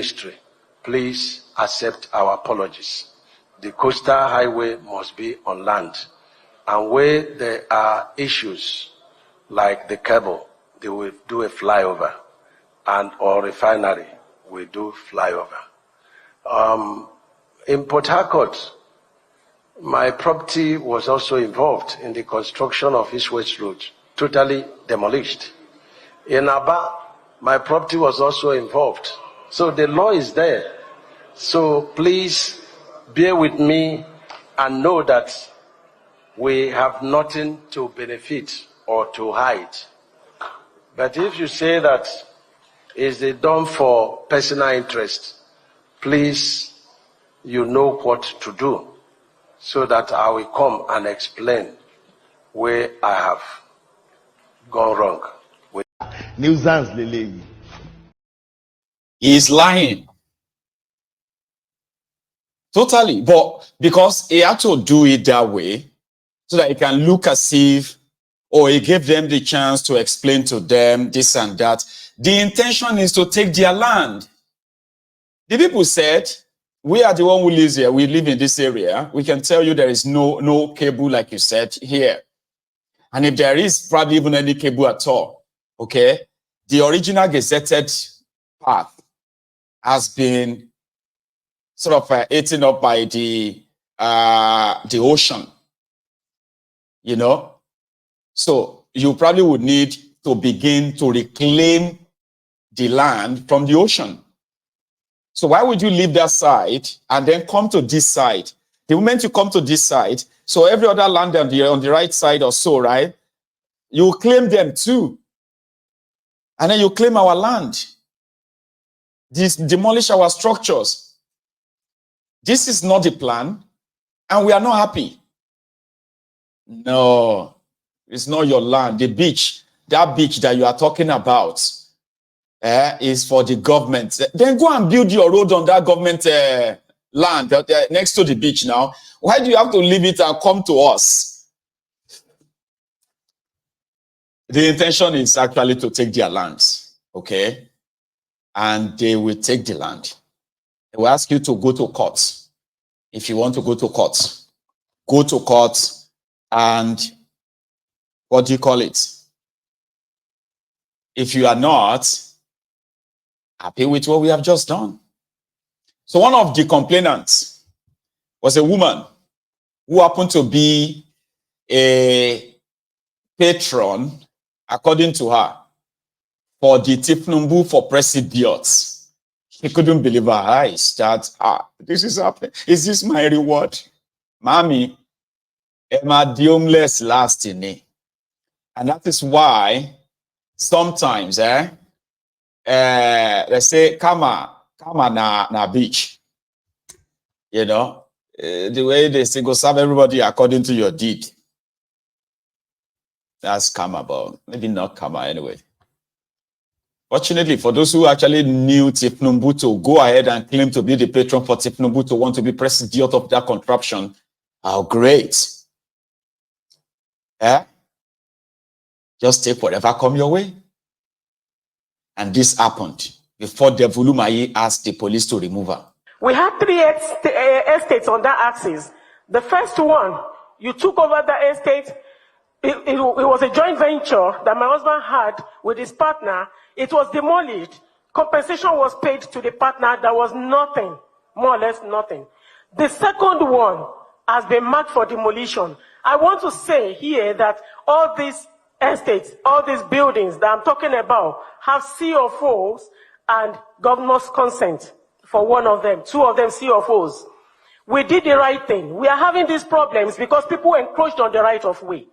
History, please accept our apologies. The coastal highway must be on land, and where there are issues like the cable, they will do a flyover, and or refinery will do flyover. In Port Harcourt, my property was also involved in the construction of East-West Road, totally demolished. In Aba, my property was also involved. So the law is there. So please bear with me and know that we have nothing to benefit or to hide. But if you say that is it done for personal interest, please, you know what to do, so that I will come and explain where I have gone wrong. Nuisance, Lele. He's lying. Totally. But because he had to do it that way, so that he can look as if, or he gave them the chance to explain to them this and that. The intention is to take their land. The people said, we are the one who lives here. We live in this area. We can tell you there is no cable, like you said, here. And if there is probably even any cable at all, okay, the original gazetted path has been sort of eaten up by the ocean, you know. So you probably would need to begin to reclaim the land from the ocean. So why would you leave that side and then come to this side? The moment you come to this side, so every other land on the right side or so, right? You claim them too. And then you claim our land. Demolish our structures. This is not the plan. And we are not happy. No, it's not your land. The beach, that beach that you are talking about, is for the government. Then go and build your road on that government land next to the beach now. Why do you have to leave it and come to us? The intention is actually to take their lands, okay? And they will take the land. They will ask you to go to court. If you want to go to court, and what do you call it? If you are not happy with what we have just done. So one of the complainants was a woman who happened to be a patron, according to her, for the Tifnumbu for Presidiot. She couldn't believe her eyes that, this is happening. Is this my reward? Mommy, Emma the homeless last in me. And that is why sometimes, they say, come on, na beach. You know, the way they say, go serve everybody according to your deed. That's karma, but maybe not karma anyway. Fortunately, for those who actually knew Tifnumbu to go ahead and claim to be the patron for Tifnumbu to want to be president of that contraption, how great. Just take whatever come your way. And this happened before the Umahi asked the police to remove her. We had 3 estates on that axis. The first one, you took over the estate. It was a joint venture that my husband had with his partner. It was demolished. Compensation was paid to the partner. There was nothing, more or less nothing. The second one has been marked for demolition. I want to say here that all these estates, all these buildings that I'm talking about have CFOs and governor's consent for one of them, 2 of them CFOs. We did the right thing. We are having these problems because people encroached on the right of way.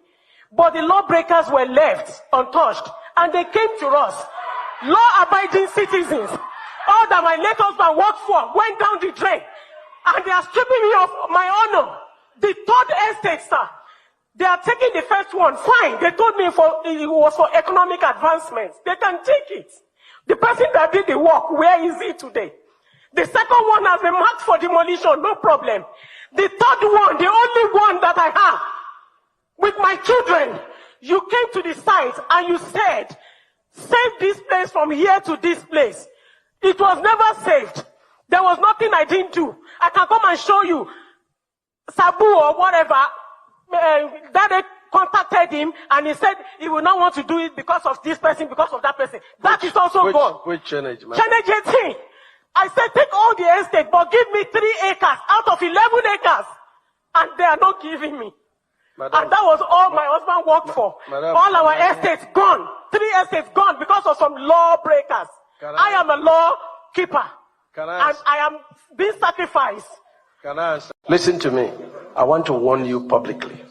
But the lawbreakers were left untouched and they came to us. Law-abiding citizens, all that my late husband worked for, went down the drain. And they are stripping me of my honor. The 3rd estate, sir. They are taking the first one. Fine. They told me it was for economic advancement. They can take it. The person that did the work, where is he today? The second one has been marked for demolition. No problem. The 3rd one, the only one that I have, with my children, you came to the site and you said, save this place from here to this place. It was never saved. There was nothing I didn't do. I can come and show you. Sabu or whatever, that they contacted him and he said he will not want to do it because of this person, because of that person. That is also gone. Which challenge, man? Challenge 18. I said, take all the estate, but give me 3 acres out of 11 acres. And they are not giving me. Madam, and that was all my husband worked for. Madam, all our estates gone. 3 estates gone because of some law breakers. I am a law keeper. And I am being sacrificed. Can I answer? Listen to me. I want to warn you publicly.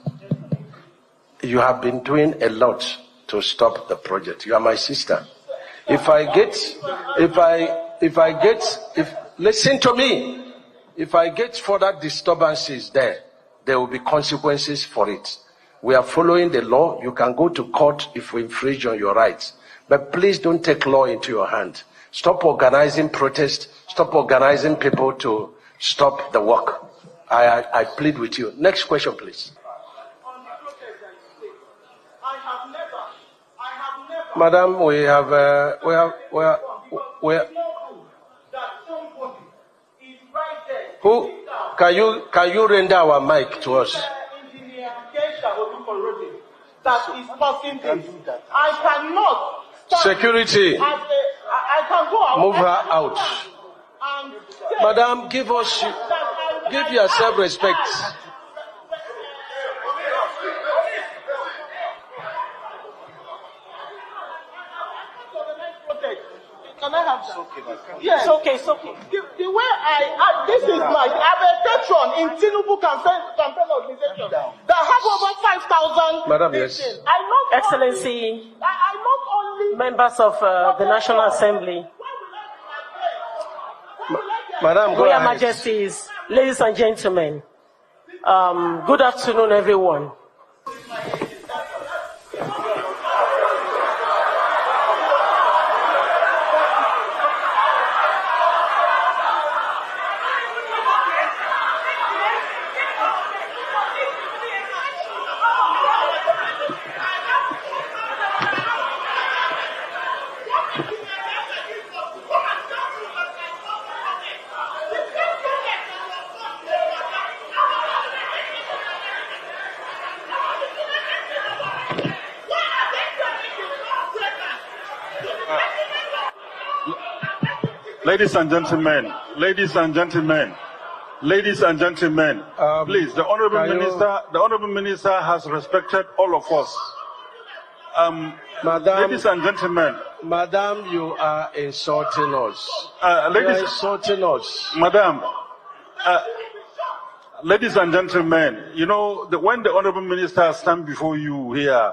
You have been doing a lot to stop the project. You are my sister. Listen to me. If I get further disturbances there will be consequences for it. We are following the law. You can go to court if we infringe on your rights. But please don't take law into your hand. Stop organizing protests. Stop organizing people to stop the work. I plead with you. Next question, please. Madam, we have. Who can you render our mic to us? That is causing this. I cannot. Security. I can go out. Move her out. Madam, give yourself respect. Can I have that? Yes. It's okay. The way this is I'm a patron in Tinubu campaign organization that have over 5,000. Madam, yes. Excellency, I not only members of the National Assembly, Madam, go Royal ahead. Majesties, ladies and gentlemen, good afternoon, everyone. Ladies and gentlemen, please, the honorable minister has respected all of us. Madam, ladies and gentlemen. Madam, you are insulting us. You are insulting us. Madam, ladies and gentlemen, when the honorable minister stands before you here,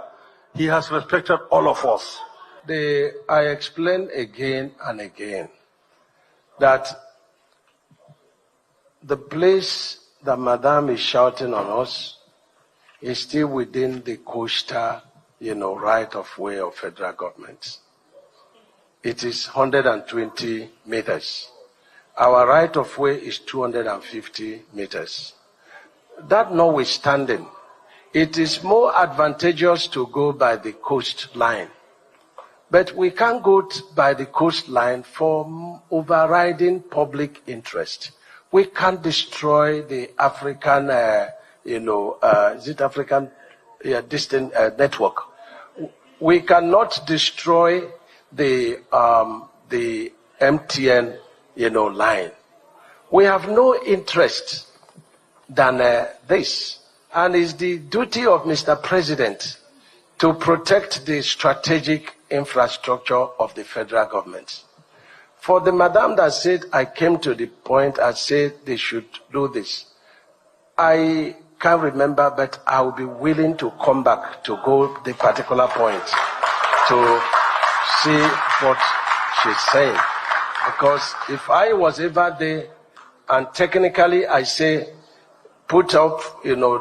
he has respected all of us. I explain again and again that the place that Madam is shouting on us is still within the coastal, right of way of federal government. It is 120 meters. Our right of way is 250 meters. That notwithstanding, it is more advantageous to go by the coastline. But we can't go by the coastline for overriding public interest. We can't destroy the African, distant network. We cannot destroy the MTN, line. We have no interest than this. And it's the duty of Mr. President to protect the strategic infrastructure of the federal government. For the madam that said, I came to the point and said they should do this, I can't remember, but I will be willing to come back to go the particular point to see what she's saying. Because if I was ever there, and technically I say, put up,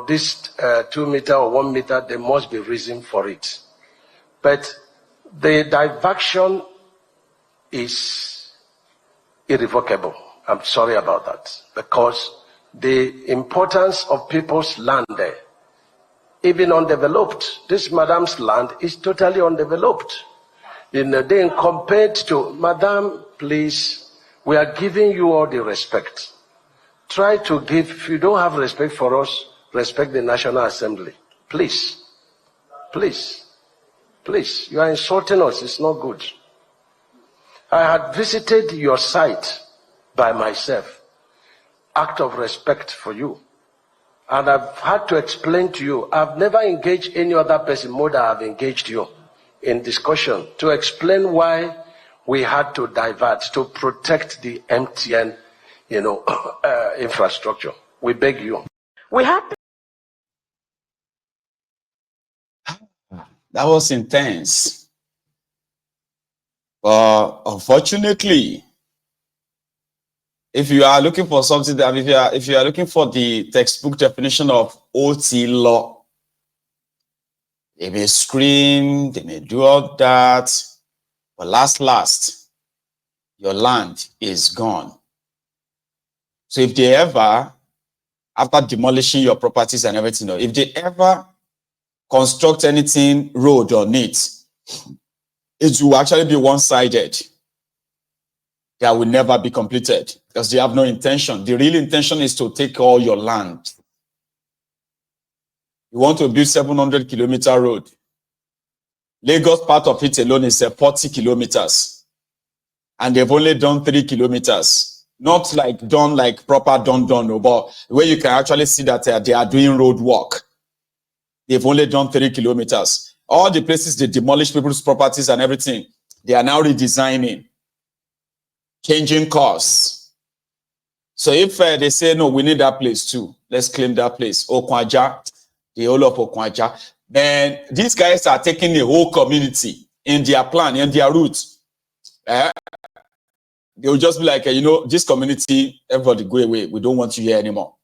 this 2 meter or 1 meter, there must be reason for it. But the diversion is irrevocable. I'm sorry about that. Because the importance of people's land there, even undeveloped, this madam's land is totally undeveloped. Then compared to, Madam, please, we are giving you all the respect. Try to give, if you don't have respect for us, respect the National Assembly. Please. Please. Please. You are insulting us. It's not good. I had visited your site by myself. Act of respect for you. And I've had to explain to you, I've never engaged any other person more than I've engaged you in discussion to explain why we had to divert to protect the MTN, infrastructure. We beg you. We had That was intense. But unfortunately, if you are looking for something that if you are looking for the textbook definition of OT law, they may scream, they may do all that, but last, your land is gone. So if they ever, after demolishing your properties and everything, if they ever construct anything road on it, it will actually be one-sided. That will never be completed because they have no intention. The real intention is to take all your land. You want to build 700-kilometer road. Lagos, part of it alone is 40 kilometers. And they've only done 3 kilometers. Not like done like proper done, but where you can actually see that they are doing road work. They've only done 3 kilometers. All the places they demolish people's properties and everything, they are now redesigning, changing costs. So if they say, no, we need that place too, let's claim that place, Okun, Ajah, the whole of Okun, Ajah, then these guys are taking the whole community in their plan, in their route. They will just be like, this community, everybody go away. We don't want you here anymore.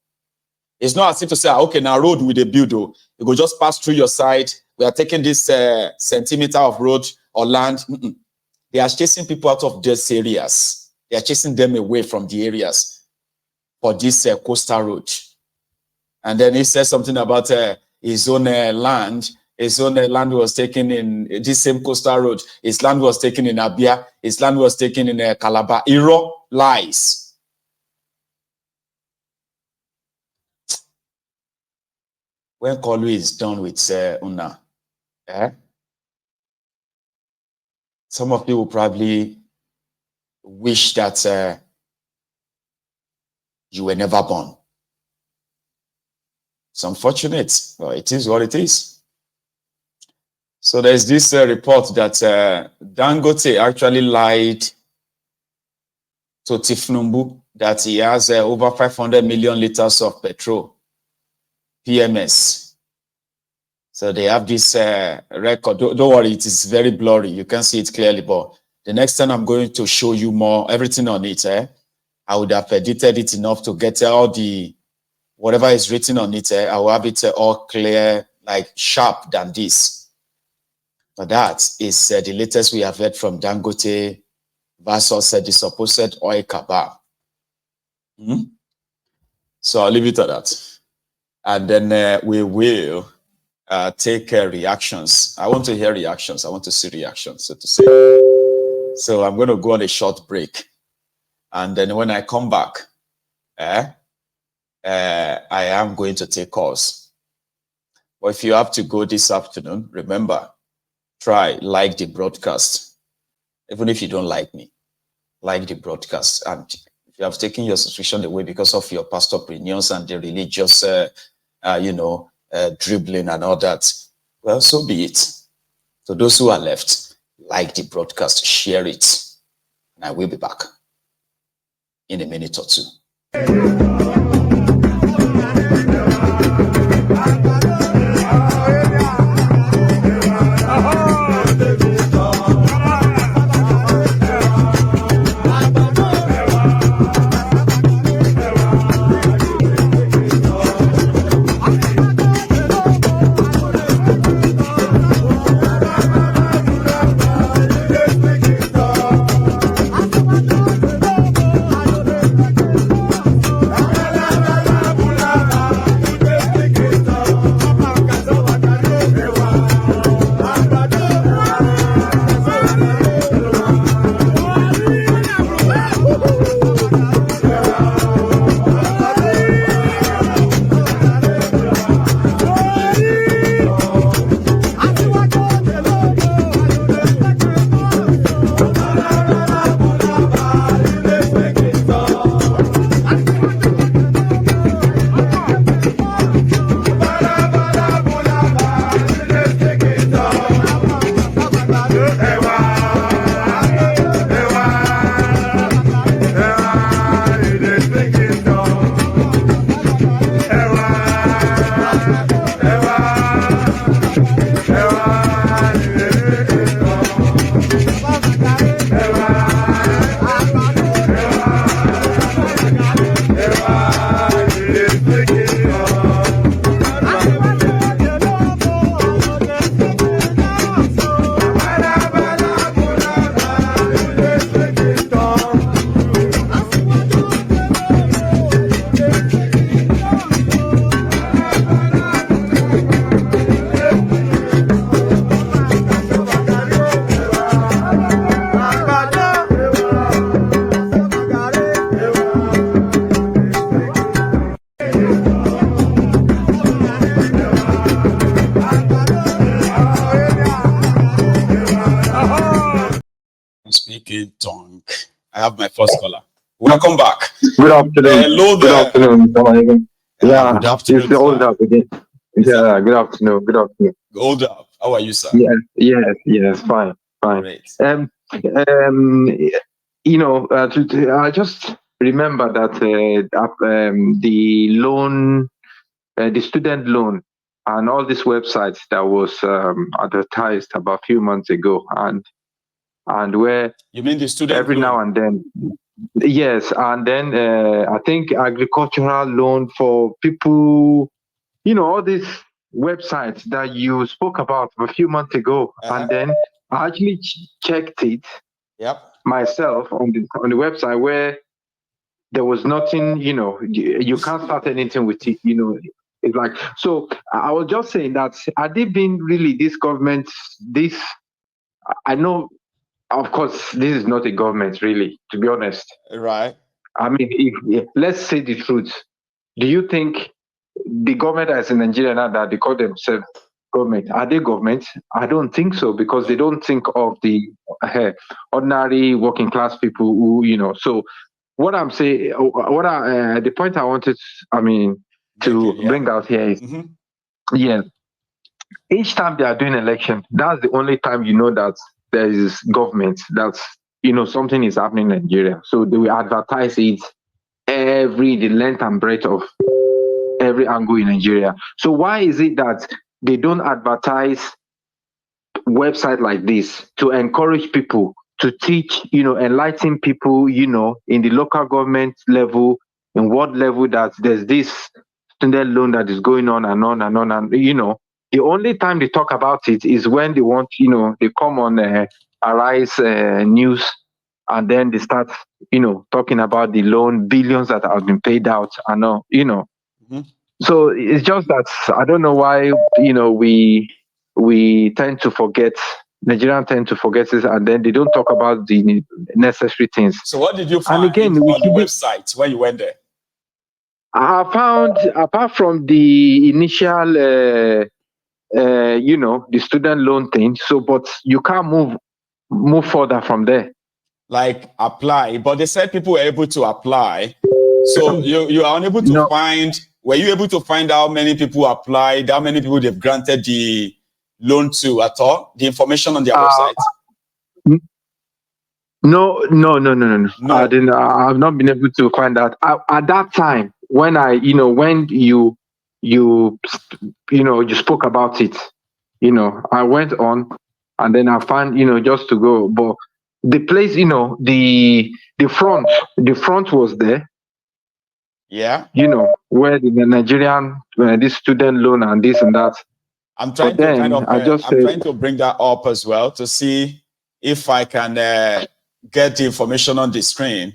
It's not as if to say, okay, now road with a build, you go just pass through your side. We are taking this centimeter of road or land. They are chasing people out of these areas. They are chasing them away from the areas for this coastal road. And then he says something about his own land. His own land was taken in this same coastal road. His land was taken in Abia. His land was taken in Calabar. Iro lies. When Kolu is done with Una, some of you will probably wish that you were never born. It's unfortunate, but it is what it is. So there's this report that Dangote actually lied to Tifnumbu that he has over 500 million liters of petrol, PMS. So they have this record. Don't worry, it is very blurry. You can see it clearly, but the next time I'm going to show you more, everything on it, I would have edited it enough to get all the, whatever is written on it, I will have it all clear, like sharp than this. But that is the latest we have heard from Dangote versus the supposed oil cabal. So I'll leave it at that. And then we will take reactions. I want to hear reactions. I want to see reactions, so to say. So I'm going to go on a short break. And then when I come back, I am going to take calls. But if you have to go this afternoon, remember, like the broadcast. Even if you don't like me, like the broadcast. And if you have taken your subscription away because of your pastor opinions and the religious, dribbling and all that, well, so be it. So those who are left, like the broadcast, share it. And I will be back in a minute or two. I have my first caller. Welcome back. Good afternoon. Hello Good there. afternoon. Yeah, good afternoon, it's hold sir. up again. Yeah, good afternoon. Good afternoon. Hold up. How are you, sir? Yes, fine. Great. I just remember that the loan, the student loan, and all these websites that was advertised about a few months ago, and where You mean the student every loan? now and then, yes, and then I think agricultural loan for people, all these websites that you spoke about a few months ago, and then I actually checked it myself on the website where there was nothing, you can't start anything with it, it's like, so I was just saying that had it been really this government, I know, of course, this is not a government really, to be honest. Right. I mean, let's say the truth. Do you think the government that's in Nigeria now that they call themselves government, are they government? I don't think so, because they don't think of the ordinary working class people who, so what I'm saying, the point I wanted, to bring out here is, each time they are doing election, that's the only time you know that there is government, that's, something is happening in Nigeria. So they will advertise it the length and breadth of every angle in Nigeria. So why is it that they don't advertise website like this to encourage people to teach, enlighten people, in the local government level, in what level that there's this student loan that is going on and on and on, and the only time they talk about it is when they want, they come on Arise news, and then they start, talking about the loan, billions that have been paid out, and all, So it's just that I don't know why, we tend to forget, Nigerians tend to forget this, and then they don't talk about the necessary things. So what did you find and again, on the website when you went there? I found, apart from the initial, the student loan thing, but you can't move further from there. Like apply, but they said people were able to apply. So you are unable to find, were you able to find how many people applied, how many people they've granted the loan to at all? The information on their website? No. I didn't. I've not been able to find that. At that time, when when you spoke about it, I went on, and then I found, just to go. But the place, the front was there. Yeah. Where the Nigerian, this student loan and this and that. I'm trying to bring that up as well to see if I can get the information on the screen.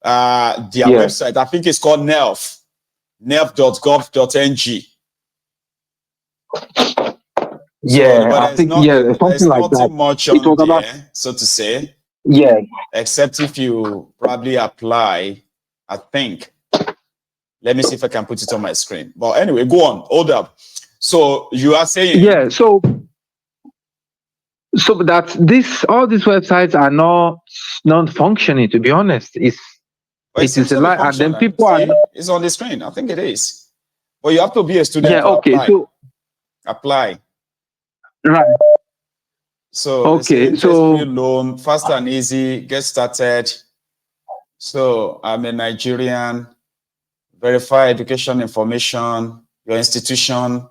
Their website, I think it's called nelf.gov.ng. I think something like that. Much on there, so to say. Yeah. Except if you probably apply, I think. Let me see if I can put it on my screen. But anyway, go on. Hold up. So you are saying, so that all these websites are not functioning, to be honest. It is a lie, and then people it's on the screen. I think it is. But you have to be a student to apply. So apply. Right. So free loan, fast and easy, get started. So I'm a Nigerian. Verify education information, your institution,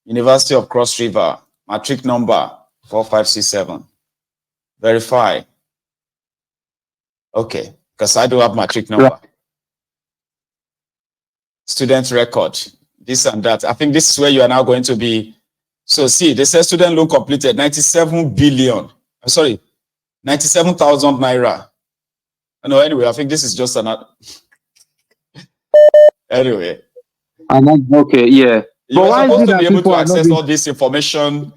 University of Cross River, matric number 4567. Verify. Okay, because I do have matric number. Student record, this and that. I think this is where you are now going to be. So see, they say student loan completed 97 billion. Sorry, 97,000 naira. No, anyway, I think this is just another. Anyway. Okay, yeah. You are supposed to be able to access all this information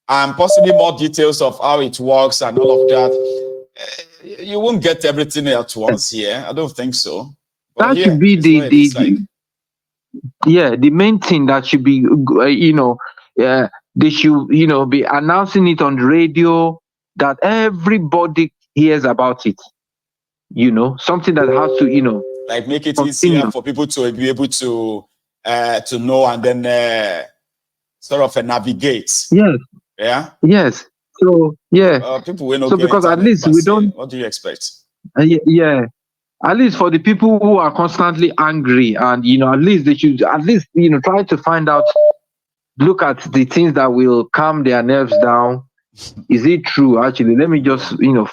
and possibly more details of how it works and all of that. You won't get everything at once here. I don't think so. But that should be the main thing that should be, they should, be announcing it on the radio that everybody hears about it. you know, something that has to, you know, like make it continue. easier for people to be able to know and then sort of navigate. Yes. Yeah. Yes. So yeah. People will not So because at least we don't. What do you expect? Yeah. At least for the people who are constantly angry, and you know, at least they should you know, try to find out, look at the things that will calm their nerves down. Is it true? Actually, let me just you know,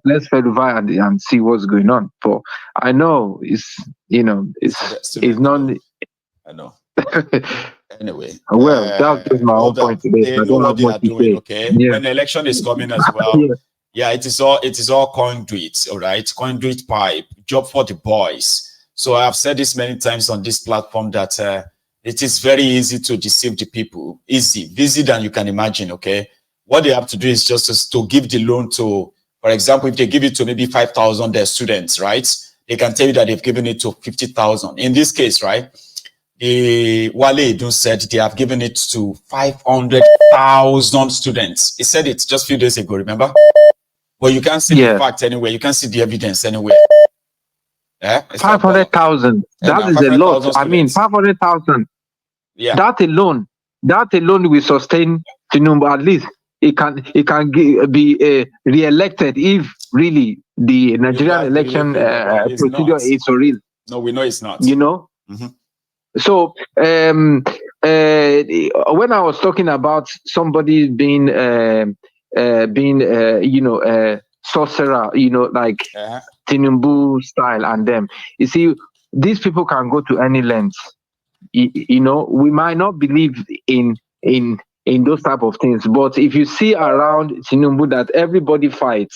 let's verify and see what's going on. But I know it's, you know, it's not. I know. Anyway, well, that's just my own point today. They know what they are doing. Okay, yeah. When the election is coming as well. Yeah, it is all conduit, all right? Conduit pipe, job for the boys. So I have said this many times on this platform that it is very easy to deceive the people. Easy than you can imagine, okay? What they have to do is just to give the loan to, for example, if they give it to maybe 5,000 students, right? They can tell you that they've given it to 50,000. In this case, right? Wale Edun said they have given it to 500,000 students. He said it just a few days ago, remember? But you can't see the fact anywhere. You can't see the evidence anywhere. 500,000. That is a lot. I mean, 500,000. Yeah. That alone will sustain Tinubu. At least it can be re-elected if really the Nigerian election procedure is so real. No, we know it's not. You know. Mm-hmm. So when I was talking about somebody being you know, sorcerer, you know, like Tinubu style and them, you see, these people can go to any length. You know, we might not believe in those type of things, but if you see around Tinubu that everybody fights,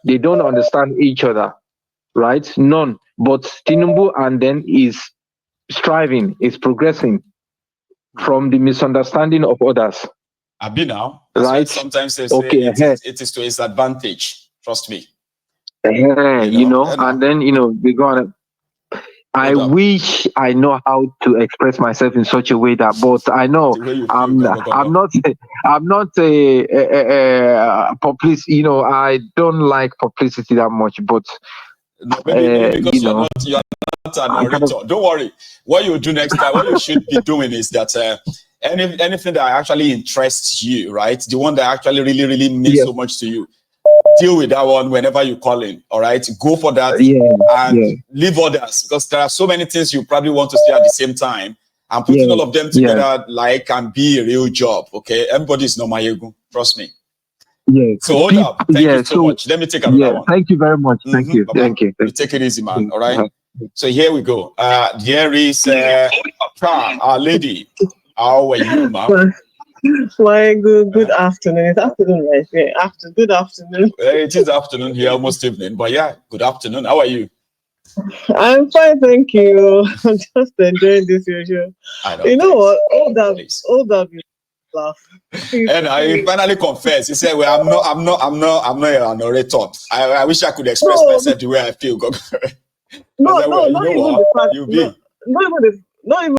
they don't understand each other, right? None. But Tinubu and then is striving, is progressing from the misunderstanding of others. Abi now, right? Sometimes they say it is to his advantage. Trust me. You know, and then you know we go on. I wish I know how to express myself in such a way that, but I know I'm not a publicity. You know, I don't like publicity that much, but maybe because you're not an orator. Don't worry. What you do next time, what you should be doing is that anything that actually interests you, right? The one that actually really means so much to you. Deal with that one whenever you call in, all right? Go for that and leave others, because there are so many things you probably want to say at the same time, and putting all of them together can be a real job, okay? Everybody's not my ego, trust me. So hold up. Thank you so much. Let me take another one. Thank you very much. Thank you. Thank you. You take it easy, man, all right? So here we go. There is our lady. How are you, ma'am? My good afternoon. It's afternoon, right? Yeah, good afternoon. It is afternoon here, almost evening. But yeah, good afternoon. How are you? I'm fine, thank you. I'm just enjoying this usual. You know what? All that you laugh. And I finally confess. He said, "Well, I'm not an orator. I wish I could express myself the way I feel." Not even the fact. Not even